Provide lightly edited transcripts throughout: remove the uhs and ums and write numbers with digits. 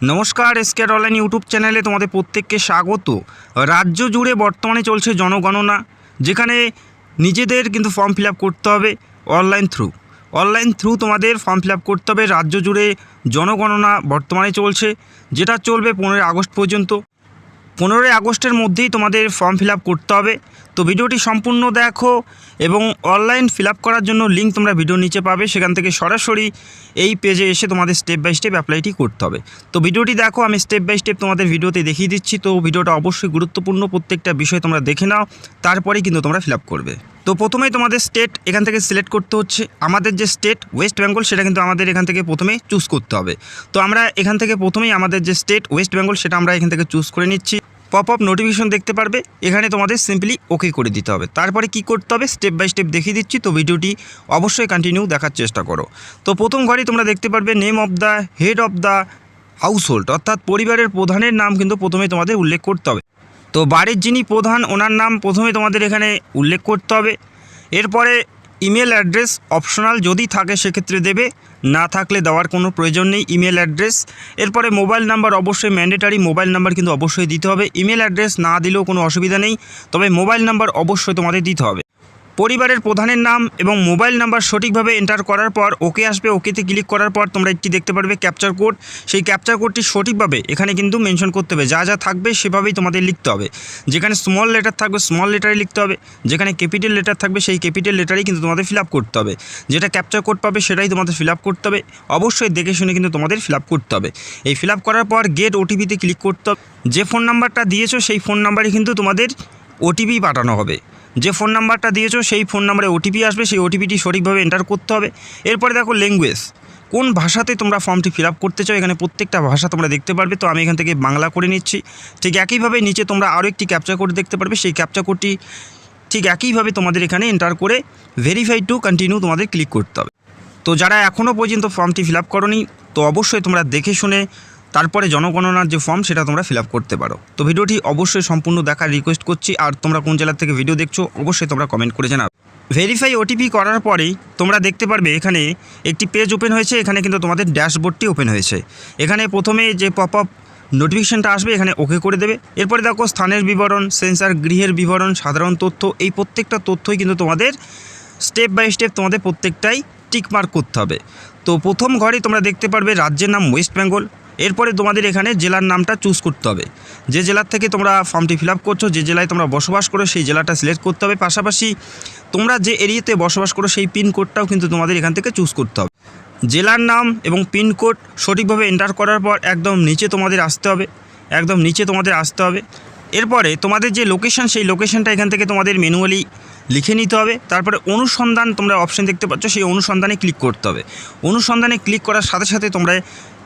নমস্কার, এসকেআর online YouTube চ্যানেলে তোমাদের প্রত্যেককে স্বাগত। রাজ্য জুড়ে বর্তমানে চলছে জনগণনা, যেখানে নিজেদের কিন্তু ফর্ম ফিল আপ করতে হবে অনলাইন থ্রু তোমাদের ফর্ম ফিল আপ করতে হবে। রাজ্য জুড়ে জনগণনা বর্তমানে চলছে, যেটা চলবে 15 আগস্ট পর্যন্ত। 15 আগস্টের মধ্যেই তোমাদের ফর্ম ফিল আপ করতে হবে। তো ভিডিওটি সম্পূর্ণ দেখো এবং অনলাইন ফিল আপ করার জন্য লিঙ্ক তোমরা ভিডিওর নিচে পাবে, সেখান থেকে সরাসরি এই পেজে এসে তোমাদের স্টেপ বাই স্টেপ অ্যাপ্লাইটি করতে হবে। তো ভিডিওটি দেখো, আমি স্টেপ বাই স্টেপ তোমাদের ভিডিওতে দেখিয়ে দিচ্ছি। তো ভিডিওটা অবশ্যই গুরুত্বপূর্ণ, প্রত্যেকটা বিষয় তোমরা দেখে নাও, তারপরেই কিন্তু তোমরা ফিল আপ করবে। তো প্রথমেই তোমাদের স্টেট এখান থেকে সিলেক্ট করতে হচ্ছে। আমাদের যে স্টেট ওয়েস্ট বেঙ্গল, সেটা কিন্তু আমাদের এখান থেকে প্রথমে চুজ করতে হবে। তো আমরা এখান থেকে প্রথমেই আমাদের যে স্টেট ওয়েস্ট বেঙ্গল, সেটা আমরা এখান থেকে চুজ করে নিচ্ছি। পপ আপ নোটিফিকেশন দেখতে পারবে, এখানে তোমাদের সিম্পলি ওকে করে দিতে হবে। তারপরে কি করতে হবে স্টেপ বাই স্টেপ দেখিয়ে দিচ্ছি, তো ভিডিওটি অবশ্যই কন্টিনিউ দেখার চেষ্টা করো। তো প্রথম ঘরেই তোমরা দেখতে পারবে name of the head of the household, অর্থাৎ পরিবারের প্রধানের নাম কিন্তু প্রথমে তোমাদের উল্লেখ করতে হবে। তো বাড়ির যিনি প্রধান, ওনার নাম প্রথমে তোমাদের এখানে উল্লেখ করতে হবে। এরপরে ইমেল অ্যাড্রেস অপশনাল, যদি থাকে সেক্ষেত্রে দেবে, না থাকলে দেওয়ার কোনো প্রয়োজন নেই ইমেল অ্যাড্রেস। এরপরে মোবাইল নাম্বার অবশ্যই ম্যান্ডেটারি, মোবাইল নাম্বার কিন্তু অবশ্যই দিতে হবে। ইমেল অ্যাড্রেস না দিলেও কোনো অসুবিধা নেই, তবে মোবাইল নাম্বার অবশ্যই তোমাদের দিতে হবে। পরিবারের প্রধানের নাম এবং মোবাইল নাম্বার সঠিকভাবে এন্টার করার পর ওকে আসবে। ওকেতে ক্লিক করার পর তোমরা একটি দেখতে পারবে ক্যাপচার কোড। সেই ক্যাপচার কোডটি সঠিকভাবে এখানে কিন্তু মেনশন করতে হবে, যা যা থাকবে সেভাবেই তোমাদের লিখতে হবে। যেখানে স্মল লেটার থাকবে স্মল লেটারে লিখতে হবে, যেখানে ক্যাপিটাল লেটার থাকবে সেই ক্যাপিটাল লেটারেই কিন্তু তোমাদের ফিল আপ করতে হবে। যেটা ক্যাপচার কোড পাবে সেটাই তোমাদের ফিল আপ করতে হবে। অবশ্যই দেখে শুনে কিন্তু তোমাদের ফিল আপ করতে হবে। এই ফিল আপ করার পর গেট ওটিপিতে ক্লিক করতে হবে। যে ফোন নাম্বারটা দিয়েছো সেই ফোন নাম্বারে কিন্তু তোমাদের ওটিপি পাঠানো হবে। যে ফোন নাম্বারটা দিয়েছো সেই ফোন নাম্বারে ওটিপি আসবে, সেই ওটিপিটি সঠিকভাবে এন্টার করতে হবে। এরপরে দেখো ল্যাঙ্গুয়েজ, কোন ভাষাতে তোমরা ফর্মটি ফিল আপ করতে চাও, এখানে প্রত্যেকটা ভাষা তোমরা দেখতে পারবে। তো আমি এখান থেকে বাংলা করে নিচ্ছি। ঠিক একইভাবে নিচে তোমরা আরও একটি ক্যাপচার কোড দেখতে পারবে, সেই ক্যাপচার কোডটি ঠিক একইভাবে তোমাদের এখানে এন্টার করে ভেরিফাই টু কন্টিনিউ তোমাদের ক্লিক করতে হবে। তো যারা এখনও পর্যন্ত ফর্মটি ফিল আপ করোনি, তো অবশ্যই তোমরা দেখে শুনে তারপরে জনগণনার যে ফর্ম সেটা তোমরা ফিল আপ করতে পারো। তো ভিডিওটি অবশ্যই সম্পূর্ণ দেখার রিকোয়েস্ট করছি। আর তোমরা কোন জেলা থেকে ভিডিও দেখছো অবশ্যই তোমরা কমেন্ট করে জানাবে। ভেরিফাই ওটিপি করার পরেই তোমরা দেখতে পারবে এখানে একটি পেজ ওপেন হয়েছে। এখানে কিন্তু তোমাদের ড্যাশবোর্ডটি ওপেন হয়েছে। এখানে প্রথমে যে পপ আপ নোটিফিকেশানটা আসবে এখানে ওকে করে দেবে। এরপরে দেখো স্থানের বিবরণ, সেন্সার গৃহের বিবরণ, সাধারণ তথ্য, এই প্রত্যেকটা তথ্যই কিন্তু তোমাদের স্টেপ বাই স্টেপ তোমাদের প্রত্যেকটাই টিকমার্ক করতে হবে। তো প্রথম ঘরেই তোমরা দেখতে পারবে রাজ্যের নাম ওয়েস্ট বেঙ্গল। এরপরে তোমাদের এখানে জেলার নামটা চুজ করতে হবে। যে জেলার থেকে তোমরা ফর্মটি ফিল আপ করছো, যে জেলায় তোমরা বসবাস করো সেই জেলাটা সিলেক্ট করতে হবে। পাশাপাশি তোমরা যে এরিয়াতে বসবাস করো সেই পিনকোডটাও কিন্তু তোমাদের এখান থেকে চুজ করতে হবে। জেলার নাম এবং পিনকোড সঠিকভাবে এন্টার করার পর একদম নিচে তোমাদের আসতে হবে। এরপরে তোমাদের যে লোকেশান, সেই লোকেশানটা এখান থেকে তোমাদের ম্যানুয়ালি লিখে নিতে হবে। তারপরে অনুসন্ধান তোমরা অপশান দেখতে পাচ্ছ, সেই অনুসন্ধানে ক্লিক করতে হবে। অনুসন্ধানে ক্লিক করার সাথে সাথে তোমরা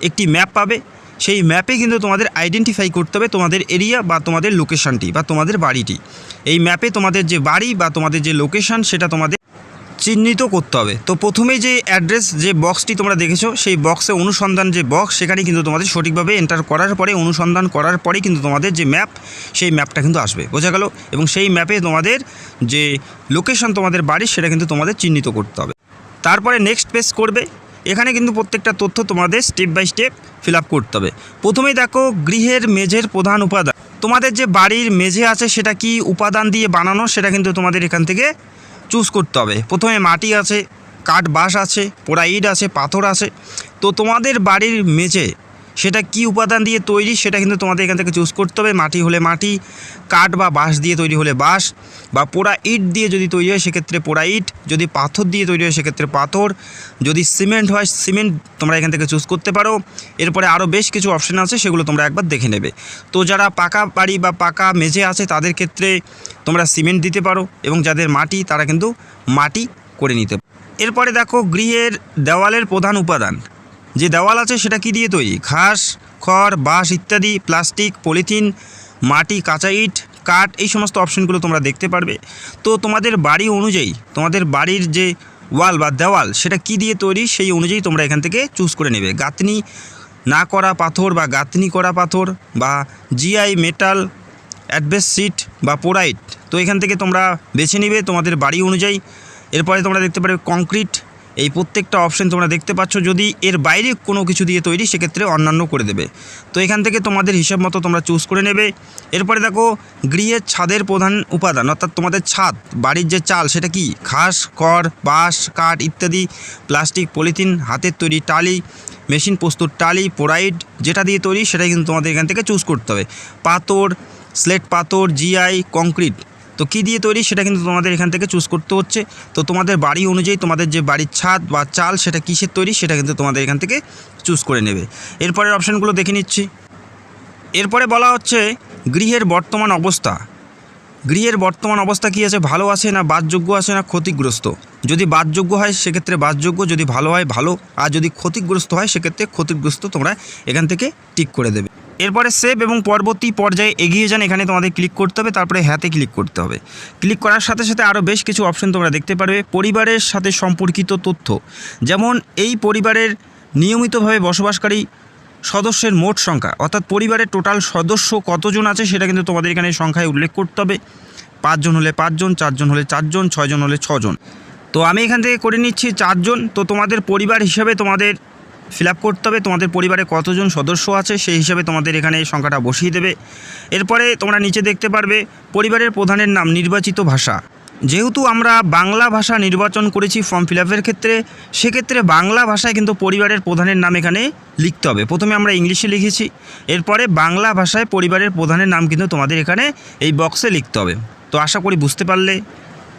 একটি ম্যাপ পাবে। সেই ম্যাপে কিন্তু তোমাদের আইডেন্টিফাই করতে হবে তোমাদের এরিয়া বা তোমাদের লোকেশানটি বা তোমাদের বাড়িটি। এই ম্যাপে তোমাদের যে বাড়ি বা তোমাদের যে লোকেশান সেটা তোমাদের চিহ্নিত করতে হবে। তো প্রথমেই যে অ্যাড্রেস যে বক্সটি তোমরা দেখেছো, সেই বক্সে অনুসন্ধান যে বক্স, সেখানে কিন্তু তোমাদের সঠিকভাবে এন্টার করার পরে অনুসন্ধান করার পরে কিন্তু তোমাদের যে ম্যাপ, সেই ম্যাপটা কিন্তু আসবে, বোঝা গেল। এবং সেই ম্যাপে তোমাদের যে লোকেশন তোমাদের বাড়ি সেটা কিন্তু তোমাদের চিহ্নিত করতে হবে। তারপরে নেক্সট পেজ করবে। এখানে কিন্তু প্রত্যেকটা তথ্য তোমাদের step by step fill up করতে হবে। প্রথমেই দেখো গৃহের মেঝের প্রধান উপাদান, তোমাদের যে বাড়ির মেঝে আছে সেটা কি উপাদান দিয়ে বানানো সেটা কিন্তু তোমাদের এখান থেকে চুজ করতে হবে। প্রথমে মাটি আছে, কাঠ বাঁশ আছে, পোড়া ইট আছে, পাথর আছে। তো তোমাদের বাড়ির মেঝে সেটা কি উপাদান দিয়ে তৈরি সেটা কিন্তু তোমাদের এখান থেকে চুজ করতে হবে। মাটি হলে মাটি, কাঠ বা বাঁশ দিয়ে তৈরি হলে বাঁশ, বা পোড়া ইট দিয়ে যদি তৈরি হয় সেক্ষেত্রে পোড়া ইট, যদি পাথর দিয়ে তৈরি হয় সেক্ষেত্রে পাথর, যদি সিমেন্ট হয় সিমেন্ট তোমরা এখান থেকে চুজ করতে পারো। এরপরে আরও বেশ কিছু অপশান আছে, সেগুলো তোমরা একবার দেখে নেবে। তো যারা পাকা বাড়ি বা পাকা মেঝে আছে তাদের ক্ষেত্রে তোমরা সিমেন্ট দিতে পারো, এবং যাদের মাটি তারা কিন্তু মাটি করে নিতে পারো। এরপরে দেখো গৃহের দেওয়ালের প্রধান উপাদান, যে দেওয়াল আছে সেটা কি দিয়ে তৈরি, ঘাস, খড়, বাঁশ ইত্যাদি, প্লাস্টিক, পলিথিন, মাটি, কাঁচা ইট, কাঠ, এই সমস্ত অপশানগুলো তোমরা দেখতে পারবে। তো তোমাদের বাড়ি অনুযায়ী তোমাদের বাড়ির যে ওয়াল বা দেওয়াল সেটা কি দিয়ে তৈরি সেই অনুযায়ী তোমরা এখান থেকে চুজ করে নেবে। গাঁথনি না করা পাথর বা গাঁথনি করা পাথর, বা জিআই মেটাল, অ্যাডবেস্ট সিট বা পোড়াইট, তো এখান থেকে তোমরা বেছে নিবে তোমাদের বাড়ি অনুযায়ী। এরপরে তোমরা দেখতে পারবে কংক্রিট, এই প্রত্যেকটা অপশন তোমরা দেখতে পাচ্ছ। যদি এর বাইরে কোনো কিছু দিয়ে তৈরি সেক্ষেত্রে অন্যান্য করে দেবে। তো এখান থেকে তোমাদের হিসাব মতো তোমরা চুজ করে নেবে। এরপরে দেখো গৃহের ছাদের প্রধান উপাদান, অর্থাৎ তোমাদের ছাদ বাড়ির যে চাল সেটা কি ঘাস, খড়, বাঁশ, কাঠ ইত্যাদি, প্লাস্টিক, পলিথিন, হাতের তৈরি টালি, মেশিন প্রস্তুত টালি, পোরাইড যেটা দিয়ে তৈরি সেটাই কিন্তু তোমাদের এখান থেকে চুজ করতে হবে। পাথর, স্লেট পাথর, জিআই, কংক্রিট, তো কী দিয়ে তৈরি সেটা কিন্তু তোমাদের এখান থেকে চুজ করতে হচ্ছে। তো তোমাদের বাড়ি অনুযায়ী তোমাদের যে বাড়ির ছাদ বা চাল সেটা কিসের তৈরি সেটা কিন্তু তোমাদের এখান থেকে চুজ করে নেবে। এরপরের অপশানগুলো দেখে নিচ্ছি। এরপরে বলা হচ্ছে গৃহের বর্তমান অবস্থা। গৃহের বর্তমান অবস্থা কী আছে, ভালো আছে না বাসযোগ্য আছে না ক্ষতিগ্রস্ত। যদি বাসযোগ্য হয় সেক্ষেত্রে বাসযোগ্য, যদি ভালো হয় ভালো, আর যদি ক্ষতিগ্রস্ত হয় সেক্ষেত্রে ক্ষতিগ্রস্ত তোমরা এখান থেকে টিক করে দেবে। এরপরে সেভ এবং পরবর্তী পর্যায়ে এগিয়ে যান, এখানে তোমাদের ক্লিক করতে হবে, তারপরে হ্যাঁতে ক্লিক করতে হবে। ক্লিক করার সাথে সাথে আরও বেশ কিছু অপশন তোমরা দেখতে পারবে। পরিবারের সাথে সম্পর্কিত তথ্য, যেমন এই পরিবারের নিয়মিতভাবে বসবাসকারী সদস্যের মোট সংখ্যা, অর্থাৎ পরিবারের টোটাল সদস্য কতজন আছে সেটা কিন্তু তোমাদের এখানে সংখ্যায় উল্লেখ করতে হবে। 5 জন হলে 5 জন, 4 জন হলে 4 জন, 6 জন হলে 6 জন। তো আমি এখান থেকে করে নিচ্ছি 4 জন। তো তোমাদের পরিবার হিসাবে তোমাদের ফিল আপ করতে হবে, তোমাদের পরিবারে কতজন সদস্য আছে সেই হিসাবে তোমাদের এখানে সংখ্যাটা বসিয়ে দেবে। এরপরে তোমরা নিচে দেখতে পারবে পরিবারের প্রধানের নাম, নির্বাচিত ভাষা। যেহেতু আমরা বাংলা ভাষা নির্বাচন করেছি ফর্ম ফিল আপের ক্ষেত্রে, সেক্ষেত্রে বাংলা ভাষায় কিন্তু পরিবারের প্রধানের নাম এখানে লিখতে হবে। প্রথমে আমরা ইংলিশে লিখেছি, এরপরে বাংলা ভাষায় পরিবারের প্রধানের নাম কিন্তু তোমাদের এখানে এই বক্সে লিখতে হবে। তো আশা করি বুঝতে পারলে।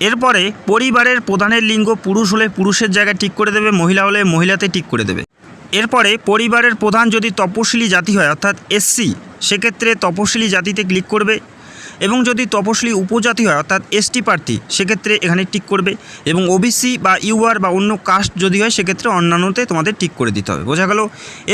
এরপরে পরিবারের প্রধানের লিঙ্গ পুরুষ হলে পুরুষের জায়গায় টিক করে দেবে, মহিলা হলে মহিলাতে টিক করে দেবে। এরপরে পরিবারের প্রধান যদি তপশিলি জাতি হয় অর্থাৎ এসসি, সেক্ষেত্রে তপশিলি জাতিতে ক্লিক করবে, এবং যদি তপশিলি উপজাতি হয় অর্থাৎ এসটি প্রার্থী সেক্ষেত্রে এখানে টিক করবে, এবং ওবিসি বা ইউআর বা অন্য কাস্ট যদি হয় সেক্ষেত্রে অন্যান্যতে তোমাদের টিক করে দিতে হবে। বোঝা গেল।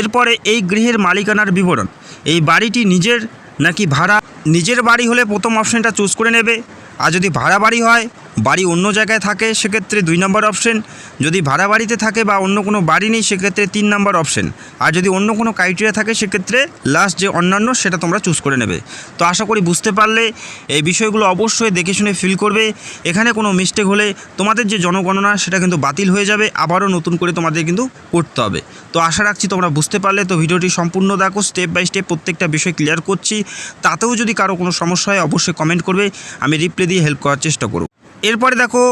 এরপরে এই গৃহের মালিকানার বিবরণ, এই বাড়িটি নিজের নাকি ভাড়া। নিজের বাড়ি হলে প্রথম অপশানটা চুজ করে নেবে, আর যদি ভাড়া বাড়ি হয়, বাড়ি অন্য জায়গায় থাকে সেক্ষেত্রে 2 নম্বর অপশন, যদি ভাড়া বাড়িতে থাকে বা অন্য কোনো বাড়ি নেই সেক্ষেত্রে 3 নম্বর অপশন, আর যদি অন্য কোনো ক্রাইটেরিয়া থাকে সেক্ষেত্রে লাস্ট যে অন্যান্য সেটা তোমরা চুজ করে নেবে। তো আশা করি বুঝতে পারলে। এই বিষয়গুলো অবশ্যই দেখে শুনে ফিল করবে। এখানে কোনো মিস্টেক হলে তোমাদের যে জনগণনা সেটা কিন্তু বাতিল হয়ে যাবে, আবারও নতুন করে তোমাদের কিন্তু করতে হবে। তো আশা রাখছি তোমরা বুঝতে পারলে। তো ভিডিওটি সম্পূর্ণ দেখো, স্টেপ বাই স্টেপ প্রত্যেকটা বিষয় ক্লিয়ার করছি। তাতেও যদি কারো কোনো সমস্যা হয় অবশ্যই কমেন্ট করবে, আমি রিপ্লাই দিয়ে হেল্প করার চেষ্টা করব। এরপরে দেখো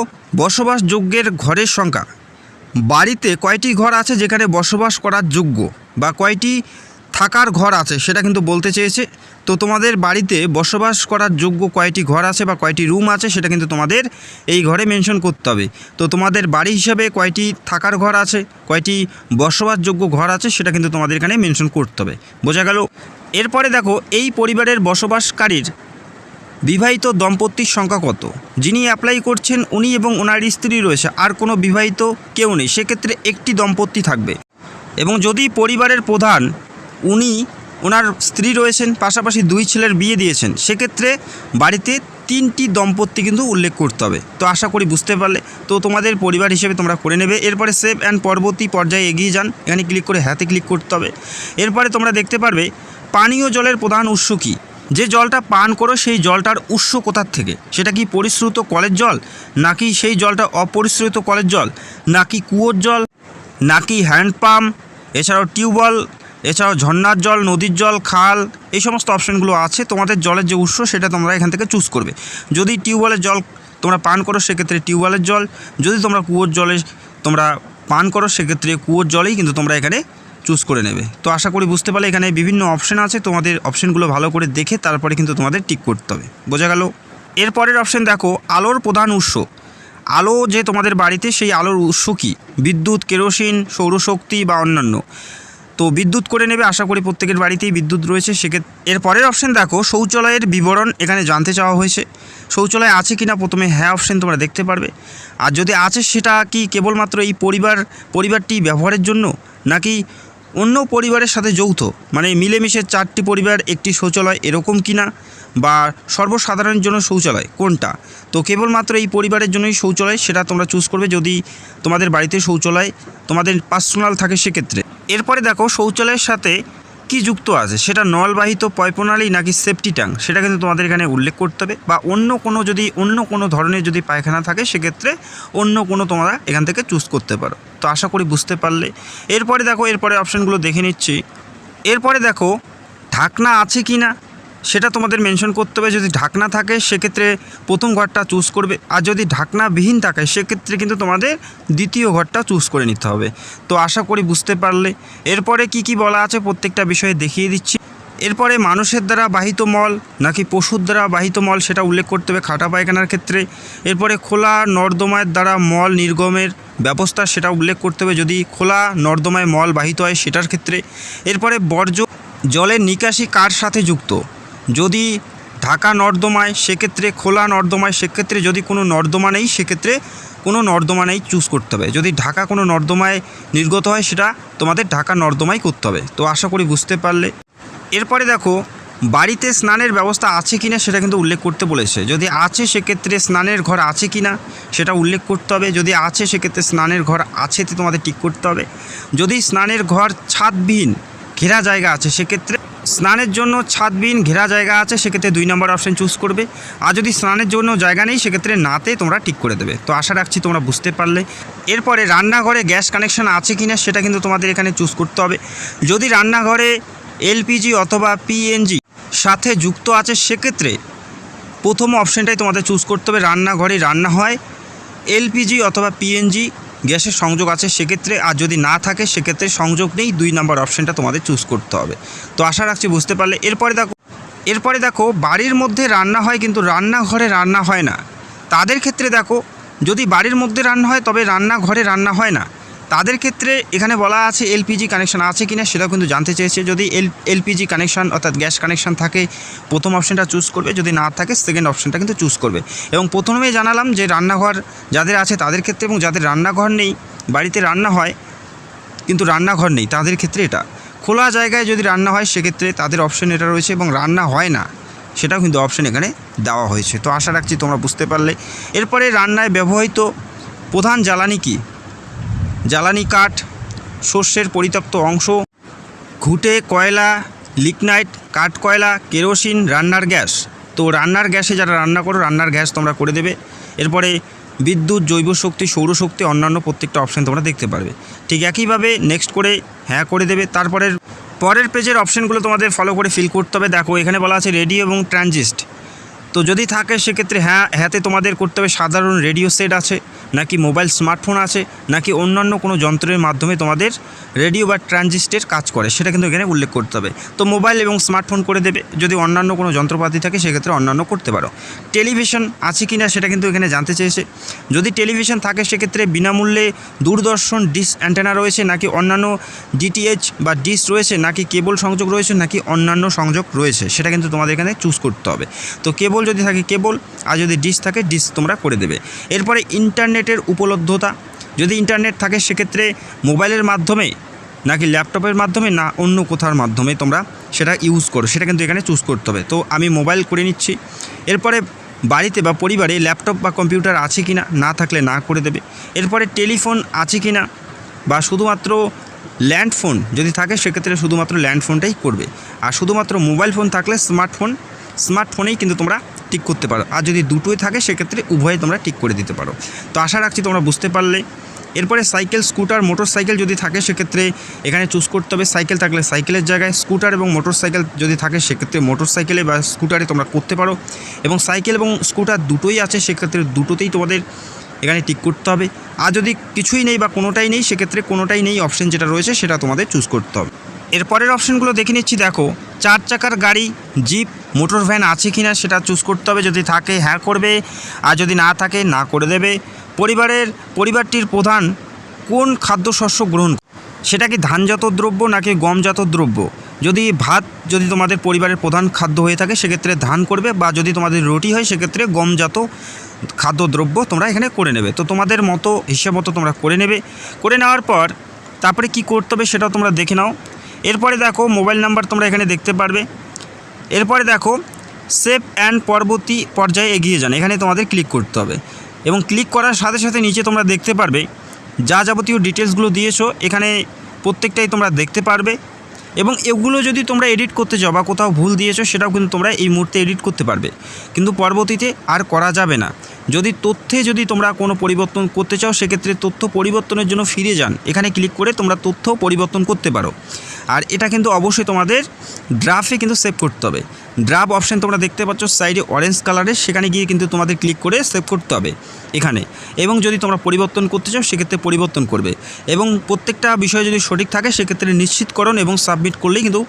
বসবাসযোগ্যের ঘরের সংখ্যা। বাড়িতে কয়টি ঘর আছে যেখানে বসবাস করার যোগ্য, বা কয়টি থাকার ঘর আছে সেটা কিন্তু বলতে চেয়েছে। তো তোমাদের বাড়িতে বসবাস করার যোগ্য কয়টি ঘর আছে বা কয়টি রুম আছে সেটা কিন্তু তোমাদের এই ঘরে মেনশন করতে হবে। তো তোমাদের বাড়ি হিসাবে কয়টি থাকার ঘর আছে, কয়টি বসবাসযোগ্য ঘর আছে সেটা কিন্তু তোমাদের এখানে মেনশন করতে হবে। বোঝা গেল। এরপরে দেখো এই পরিবারের বসবাসকারীর বিবাহিত দম্পতির সংখ্যা কত। যিনি অ্যাপ্লাই করছেন উনি এবং ওনার স্ত্রী রয়েছে, আর কোনো বিবাহিত কেউ নেই, সেক্ষেত্রে একটি দম্পতি থাকবে। এবং যদি পরিবারের প্রধান উনি ওনার স্ত্রী রয়েছেন, পাশাপাশি 2 ছেলের বিয়ে দিয়েছেন, সেক্ষেত্রে বাড়িতে 3টি দম্পতি কিন্তু উল্লেখ করতে হবে। তো আশা করি বুঝতে পারলে। তো তোমাদের পরিবার হিসেবে তোমরা করে নেবে। এরপরে সেভ অ্যান্ড পরবর্তী পর্যায়ে এগিয়ে যান, এখানে ক্লিক করে হ্যাঁতে ক্লিক করতে হবে। এরপরে তোমরা দেখতে পারবে পানীয় জলের প্রধান উৎস কী। যে জলটা পান করো সেই জলটার উৎস কোথার থেকে, সেটা কি পরিশ্রুত কলের জল, নাকি সেই জলটা অপরিশ্রুত কলের জল, নাকি কুয়োর জল, নাকি হ্যান্ডপাম্প, এছাড়াও টিউবওয়েল, এছাড়াও ঝর্ণার জল, নদীর জল, খাল, এই সমস্ত অপশানগুলো আছে। তোমাদের জলের যে উৎস সেটা তোমরা এখান থেকে চুজ করবে। যদি টিউবওয়েলের জল তোমরা পান করো সেক্ষেত্রে টিউবওয়েলের জল, যদি তোমরা কুয়োর জলে তোমরা পান করো সেক্ষেত্রে কুয়োর জলেই কিন্তু তোমরা এখানে চুজ করে নেবে। তো আশা করি বুঝতে পারলে। এখানে বিভিন্ন অপশান আছে, তোমাদের অপশানগুলো ভালো করে দেখে তারপরে কিন্তু তোমাদের টিক করতে হবে। বোঝা গেল। এরপরের অপশান দেখো আলোর প্রধান উৎস। আলো যে তোমাদের বাড়িতে, সেই আলোর উৎস কী, বিদ্যুৎ, কেরোসিন, সৌরশক্তি বা অন্যান্য। তো বিদ্যুৎ করে নেবে, আশা করি প্রত্যেকের বাড়িতেই বিদ্যুৎ রয়েছে সেক্ষেত্রে। এর পরের অপশান দেখো শৌচালয়ের বিবরণ এখানে জানতে চাওয়া হয়েছে। শৌচালয় আছে কি না প্রথমে হ্যাঁ অপশান তোমরা দেখতে পারবে। আর যদি আছে সেটা কি কেবলমাত্র এই পরিবারটি ব্যবহারের জন্য, নাকি অন্য পরিবারের সাথে যৌথ, মানে মিলেমিশে 4টি পরিবার একটি শৌচালয় এরকম কিনা, বা সর্বসাধারণের জন্য শৌচালয় কোনটা। তো কেবলমাত্র এই পরিবারের জন্যই শৌচালয় সেটা তোমরা চুজ করবে, যদি তোমাদের বাড়িতে শৌচালয় তোমাদের পার্সোনাল থাকে সেক্ষেত্রে। এরপরে দেখো শৌচালয়ের সাথে কি যুক্ত আছে, সেটা নলবাহিত পয়ঃপ্রণালী নাকি সেফটি ট্যাঙ্ক, সেটা কিন্তু তোমাদের এখানে উল্লেখ করতে হবে। বা অন্য কোনো ধরনের যদি পায়খানা থাকে সেক্ষেত্রে অন্য কোনো তোমরা এখান থেকে চুজ করতে পারো। তো আশা করি বুঝতে পারলে। এরপরে দেখো, এরপরে অপশানগুলো দেখে নিচ্ছি। এরপরে দেখো ঢাকনা আছে কি না সেটা তোমাদের মেনশন করতে হবে। যদি ঢাকনা থাকে সেক্ষেত্রে প্রথম ঘরটা চুজ করবে, আর যদি ঢাকনাবিহীন থাকে সেক্ষেত্রে কিন্তু তোমাদের দ্বিতীয় ঘরটা চুজ করে নিতে হবে। তো আশা করি বুঝতে পারলে। এরপরে কি কি বলা আছে প্রত্যেকটা বিষয়ে দেখিয়ে দিচ্ছি। এরপরে মানুষের দ্বারা বাহিত মল নাকি পশুর দ্বারা বাহিত মল সেটা উল্লেখ করতে হবে খাটা পায়খানার ক্ষেত্রে। এরপরে খোলা নর্দমার দ্বারা মল নির্গমের ব্যবস্থা সেটা উল্লেখ করতে হবে যদি খোলা নর্দমায় মল বাহিত হয় সেটার ক্ষেত্রে। এরপরে বর্জ্য জলের নিকাশি কার সাথে যুক্ত, যদি ঢাকা নর্দমায় সেক্ষেত্রে, খোলা নর্দমায় সেক্ষেত্রে যদি কোনো নর্দমা নেই সেক্ষেত্রে কোনো নর্দমা নেই চুজ করতে হবে। যদি ঢাকা কোনো নর্দমায় নির্গত হয় সেটা তোমাদের ঢাকা নর্দমায় করতে হবে। তো আশা করি বুঝতে পারলে। এরপরে দেখো বাড়িতে স্নানের ব্যবস্থা আছে কি না সেটা কিন্তু উল্লেখ করতে বলেছে। যদি আছে সেক্ষেত্রে স্নানের ঘর আছে কি না সেটা উল্লেখ করতে হবে। যদি আছে সেক্ষেত্রে স্নানের ঘর আছেতে তোমাদের টিক করতে হবে। যদি স্নানের ঘর ছাদবিহীন ঘেরা জায়গা আছে সেক্ষেত্রে, স্নানের জন্য ছাদবিহীন ঘেরা জায়গা আছে সেক্ষেত্রে 2 নম্বর অপশান চুজ করবে। আর যদি স্নানের জন্য জায়গা নেই সেক্ষেত্রে নাতে তোমরা টিক করে দেবে। তো আশা রাখছি তোমরা বুঝতে পারলে। এরপরে রান্নাঘরে গ্যাস কানেকশন আছে কি না সেটা কিন্তু তোমাদের এখানে চুজ করতে হবে। যদি রান্নাঘরে এলপিজি অথবা পিএনজি সাথে যুক্ত আছে সেক্ষেত্রে প্রথম অপশানটাই তোমাদের চুজ করতে হবে। রান্নাঘরে রান্না হয়, এলপিজি অথবা পিএনজি গ্যাসের সংযোগ আছে সেক্ষেত্রে, আর যদি না থাকে সেক্ষেত্রে সংযোগ নেই, 2 নম্বর অপশানটা তোমাদের চুজ করতে হবে। তো আশা রাখছি বুঝতে পারলে। এরপরে দেখো বাড়ির মধ্যে রান্না হয় কিন্তু রান্নাঘরে রান্না হয় না, তাদের ক্ষেত্রে দেখো যদি বাড়ির মধ্যে রান্না হয় তবে রান্নাঘরে রান্না হয় না, তাদের ক্ষেত্রে এখানে বলা আছে এলপিজি কানেকশান আছে কি না সেটাও কিন্তু জানতে চেয়েছে। যদি এলপিজি কানেকশান অর্থাৎ গ্যাস কানেকশান থাকে প্রথম অপশানটা চুজ করবে, যদি না থাকে সেকেন্ড অপশানটা কিন্তু চুজ করবে। এবং প্রথমেই জানালাম যে রান্নাঘর যাদের আছে তাদের ক্ষেত্রে, এবং যাদের রান্নাঘর নেই, বাড়িতে রান্না হয় কিন্তু রান্নাঘর নেই তাদের ক্ষেত্রে এটা। খোলা জায়গায় যদি রান্না হয় সেক্ষেত্রে তাদের অপশান এটা রয়েছে, এবং রান্না হয় না সেটাও কিন্তু অপশান এখানে দেওয়া হয়েছে। তো আশা রাখছি তোমরা বুঝতে পারলে। এরপরে রান্নায় ব্যবহৃত প্রধান জ্বালানি কী, জ্বালানি কাঠ, শস্যের পরিত্যক্ত অংশ, ঘুঁটে, কয়লা, লিগনাইট, কাঠ কয়লা, কেরোসিন, রান্নার গ্যাস। তো রান্নার গ্যাসে যারা রান্না করো রান্নার গ্যাস তোমরা করে দেবে। এরপরে বিদ্যুৎ, জৈব শক্তি, সৌরশক্তি, অন্যান্য প্রত্যেকটা অপশান তোমরা দেখতে পারবে। ঠিক একইভাবে নেক্সট করে হ্যাঁ করে দেবে। পরের পেজের অপশানগুলো তোমাদের ফলো করে ফিল করতে হবে। দেখো এখানে বলা আছে রেডিও এবং ট্রানজিস্ট। তো যদি থাকে সেক্ষেত্রে হ্যাঁতে তোমাদের করতে হবে সাধারণ রেডিও সেট আছে নাকি মোবাইল স্মার্টফোন আছে নাকি অন্যান্য কোনো যন্ত্রের মাধ্যমে তোমাদের রেডিও বা ট্রানজিস্টের কাজ করে সেটা কিন্তু এখানে উল্লেখ করতে হবে। তো মোবাইল এবং স্মার্টফোন করে দেবে। যদি অন্যান্য কোনো যন্ত্রপাতি থাকে সেক্ষেত্রে অন্যান্য করতে পারো। টেলিভিশন আছে কি না সেটা কিন্তু এখানে জানতে চেয়েছে। যদি টেলিভিশন থাকে সেক্ষেত্রে বিনামূল্যে দূরদর্শন ডিশ অ্যান্টেনা রয়েছে নাকি অন্যান্য ডিটিএইচ বা ডিশ রয়েছে নাকি কেবল সংযোগ রয়েছে নাকি অন্যান্য সংযোগ রয়েছে সেটা কিন্তু তোমাদের এখানে চুজ করতে হবে। তো কেবল যদি থাকে কেবল, আর যদি ডিশ থাকে ডিশ তোমরা করে দেবে। এরপরে ইন্টারনেটের উপলব্ধতা, যদি ইন্টারনেট থাকে সেক্ষেত্রে মোবাইলের মাধ্যমে নাকি ল্যাপটপের মাধ্যমে না অন্য কোথার মাধ্যমে তোমরা সেটা ইউজ করো সেটা কিন্তু এখানে চুজ করতে হবে। তো আমি মোবাইল করে নিচ্ছি। এরপরে বাড়িতে বা পরিবারে ল্যাপটপ বা কম্পিউটার আছে কি না, না থাকলে না করে দেবে। এরপরে টেলিফোন আছে কি না বা শুধুমাত্র ল্যান্ডফোন যদি থাকে সেক্ষেত্রে শুধুমাত্র ল্যান্ডফোনটাই করবে। আর শুধুমাত্র মোবাইল ফোন থাকলে স্মার্টফোনেই কিন্তু তোমরা টিক করতে পারো। আর যদি দুটোই থাকে সেক্ষেত্রে উভয়ে তোমরা টিক করে দিতে পারো। তো আশা রাখছি তোমরা বুঝতে পারলে। এরপরে সাইকেল, স্কুটার, মোটর সাইকেল যদি থাকে সেক্ষেত্রে এখানে চুজ করতে হবে। সাইকেল থাকলে সাইকেলের জায়গায়, স্কুটার এবং মোটর সাইকেল যদি থাকে সেক্ষেত্রে মোটর সাইকেলে বা স্কুটারে তোমরা করতে পারো। এবং সাইকেল এবং স্কুটার দুটোই আছে সেক্ষেত্রে দুটোতেই তোমাদের এখানে টিক করতে হবে। আর যদি কিছুই নেই বা কোনোটাই নেই সেক্ষেত্রে কোনোটাই নেই অপশান যেটা রয়েছে সেটা তোমাদের চুজ করতে হবে। এরপরের অপশানগুলো দেখে নিচ্ছি। দেখো 4 চাকার গাড়ি, জিপ, মোটর ভ্যান আছে কি না সেটা চুজ করতে হবে। যদি থাকে হ্যাঁ করবে, আর যদি না থাকে না করে দেবে। পরিবারটির প্রধান কোন খাদ্যশস্য গ্রহণ, সেটা কি ধানজাত দ্রব্য নাকি গমজাত দ্রব্য। যদি ভাত যদি তোমাদের পরিবারের প্রধান খাদ্য হয়ে থাকে সেক্ষেত্রে ধান করবে, বা যদি তোমাদের রুটি হয় সেক্ষেত্রে গমজাত খাদ্যদ্রব্য তোমরা এখানে করে নেবে। তো তোমাদের মতো হিসেব মতো তোমরা করে নেবে। করে নেওয়ার পর তারপরে কি করতে হবে সেটাও তোমরা দেখে নাও। এরপরে দেখো মোবাইল নাম্বার তোমরা এখানে দেখতে পারবে। এরপরে দেখো সেভ অ্যান্ড পরবর্তী পর্যায়ে এগিয়ে যান, এখানে তোমাদের ক্লিক করতে হবে। এবং ক্লিক করার সাথে সাথে নিচে তোমরা দেখতে পারবে যা যাবতীয় ডিটেলসগুলো দিয়েছো এখানে প্রত্যেকটাই তোমরা দেখতে পারবে। এবং এগুলো যদি তোমরা এডিট করতে যাও বা কোথাও ভুল দিয়েছো সেটাও কিন্তু তোমরা এই মুহূর্তে এডিট করতে পারবে, কিন্তু পরবর্তীতে আর করা যাবে না। যদি তোমরা কোনো পরিবর্তন করতে চাও সেক্ষেত্রে তথ্য পরিবর্তনের জন্য ফিরে যান, এখানে ক্লিক করে তোমরা তথ্য পরিবর্তন করতে পারো। আর এটা কিন্তু অবশ্যই তোমাদের ড্রাফটে কিন্তু সেভ করতে হবে। ড্রাফট অপশান তোমরা দেখতে পাচ্ছ সাইডে অরেঞ্জ কালারের, সেখানে গিয়ে কিন্তু তোমাদের ক্লিক করে সেভ করতে হবে এখানে। এবং যদি তোমরা পরিবর্তন করতে চাও সেক্ষেত্রে পরিবর্তন করবে, এবং প্রত্যেকটা বিষয় যদি সঠিক থাকে সেক্ষেত্রে নিশ্চিতকরণ এবং সাবমিট করলেই কিন্তু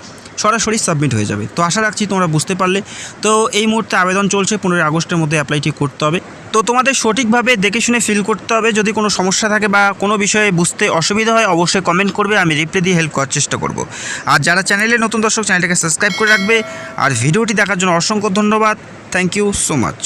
সরাসরি সাবমিট হয়ে যাবে। তো আশা রাখছি তোমরা বুঝতে পারলে। তো এই মুহূর্তে আবেদন চলছে, 15 আগস্টের মধ্যে অ্যাপ্লাইটি করতে হবে। তো তোমাদের সঠিকভাবে দেখে শুনে ফিল করতে হবে। যদি কোনো সমস্যা থাকে বা কোনো বিষয়ে বুঝতে অসুবিধা হয় অবশ্যই কমেন্ট করবে, আমি রিপ্লাই দিয়ে হেল্প করার চেষ্টা করব। আর যারা চ্যানেলে নতুন দর্শক চ্যানেলটাকে সাবস্ক্রাইব করে রাখবে। আর ভিডিওটি দেখার জন্য অসংখ্য ধন্যবাদ। Thank you so much.